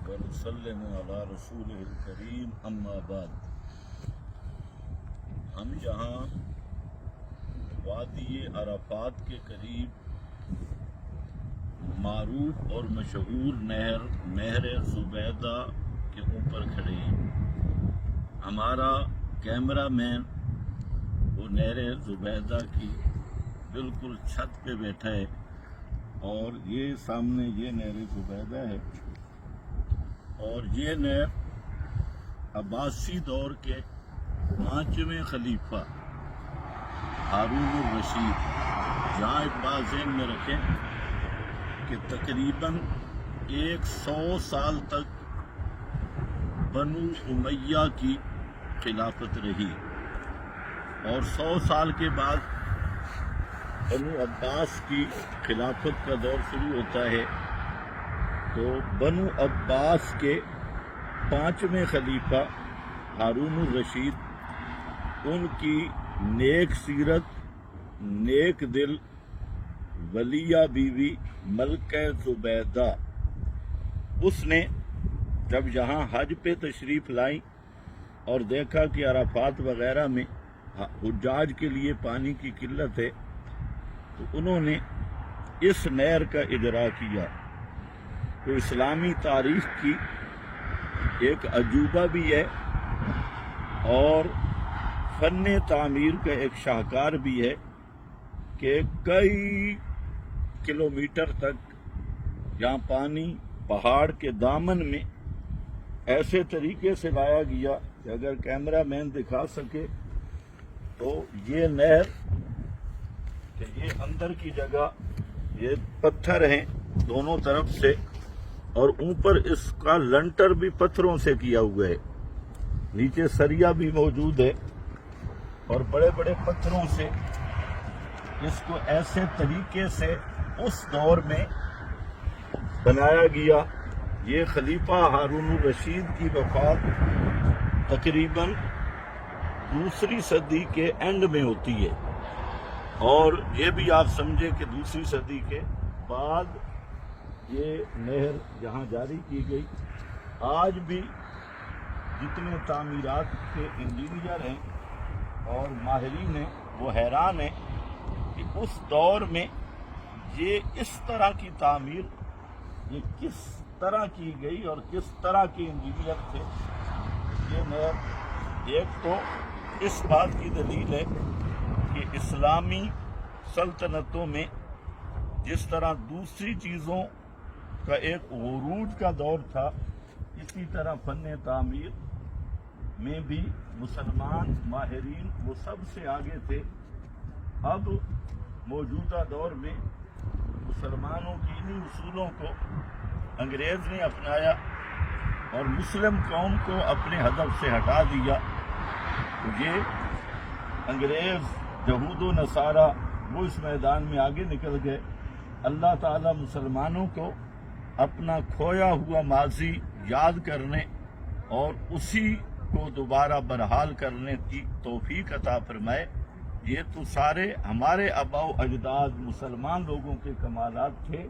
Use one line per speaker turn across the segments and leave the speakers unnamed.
ونسلم علی رسولہ الکریم اما بعد۔ ہم یہاں وادی عرفات کے قریب معروف اور مشہور نہر زبیدہ کے اوپر کھڑے ہیں۔ ہمارا کیمرہ مین وہ نہر زبیدہ کی بالکل چھت پہ بیٹھا ہے، اور یہ سامنے یہ نہر زبیدہ ہے، اور یہ نہر عباسی دور کے 5ویں خلیفہ ہارون الرشید، جہاں ایک بات ذہن میں رکھیں کہ تقریباً 100 سال تک بنو امیہ کی خلافت رہی، اور 100 سال کے بعد بنو عباس کی خلافت کا دور شروع ہوتا ہے۔ تو بنو عباس کے 5ویں خلیفہ ہارون الرشید، ان کی نیک سیرت، نیک دل ولیہ بیوی ملکہ زبیدہ، اس نے جب یہاں حج پہ تشریف لائیں اور دیکھا کہ عرفات وغیرہ میں حجاج کے لیے پانی کی قلت ہے، تو انہوں نے اس نہر کا اجرا کیا۔ تو اسلامی تاریخ کی ایک عجوبہ بھی ہے، اور فن تعمیر کا ایک شاہکار بھی ہے کہ کئی کلومیٹر تک یہاں پانی پہاڑ کے دامن میں ایسے طریقے سے لایا گیا کہ اگر کیمرہ مین دکھا سکے تو یہ نہر کہ یہ اندر کی جگہ یہ پتھر ہیں دونوں طرف سے، اور اوپر اس کا لنٹر بھی پتھروں سے کیا ہوا ہے، نیچے سریا بھی موجود ہے، اور بڑے بڑے پتھروں سے اس کو ایسے طریقے سے اس دور میں بنایا گیا۔ یہ خلیفہ ہارون الرشید کی وفات تقریباً 2 صدی کے اینڈ میں ہوتی ہے، اور یہ بھی آپ سمجھیں کہ 2 صدی کے بعد یہ نہر یہاں جاری کی گئی۔ آج بھی جتنے تعمیرات کے انجینئر ہیں اور ماہرین ہیں وہ حیران ہیں کہ اس دور میں یہ اس طرح کی تعمیر یہ کس طرح کی گئی اور کس طرح کے انجینئر تھے۔ یہ نہر ایک تو اس بات کی دلیل ہے کہ اسلامی سلطنتوں میں جس طرح دوسری چیزوں کا ایک عروج کا دور تھا، اسی طرح فن تعمیر میں بھی مسلمان ماہرین وہ سب سے آگے تھے۔ اب موجودہ دور میں مسلمانوں کی انہی اصولوں کو انگریز نے اپنایا اور مسلم قوم کو اپنے ہدف سے ہٹا دیا، تو یہ انگریز یہود و نصارہ وہ اس میدان میں آگے نکل گئے۔ اللہ تعالیٰ مسلمانوں کو اپنا کھویا ہوا ماضی یاد کرنے اور اسی کو دوبارہ برحال کرنے کی توفیق عطا فرمائے۔ یہ تو سارے ہمارے آباء و اجداد مسلمان لوگوں کے کمالات تھے،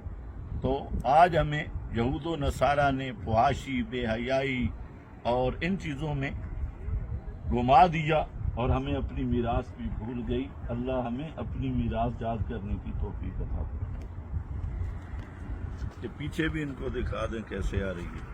تو آج ہمیں یہود و نصارہ نے فحاشی، بے حیائی اور ان چیزوں میں گما دیا، اور ہمیں اپنی میراث بھی بھول گئی۔ اللہ ہمیں اپنی میراث یاد کرنے کی توفیق عطا فرمائے۔ کہ پیچھے بھی ان کو دکھا دیں کیسے آ رہی ہے۔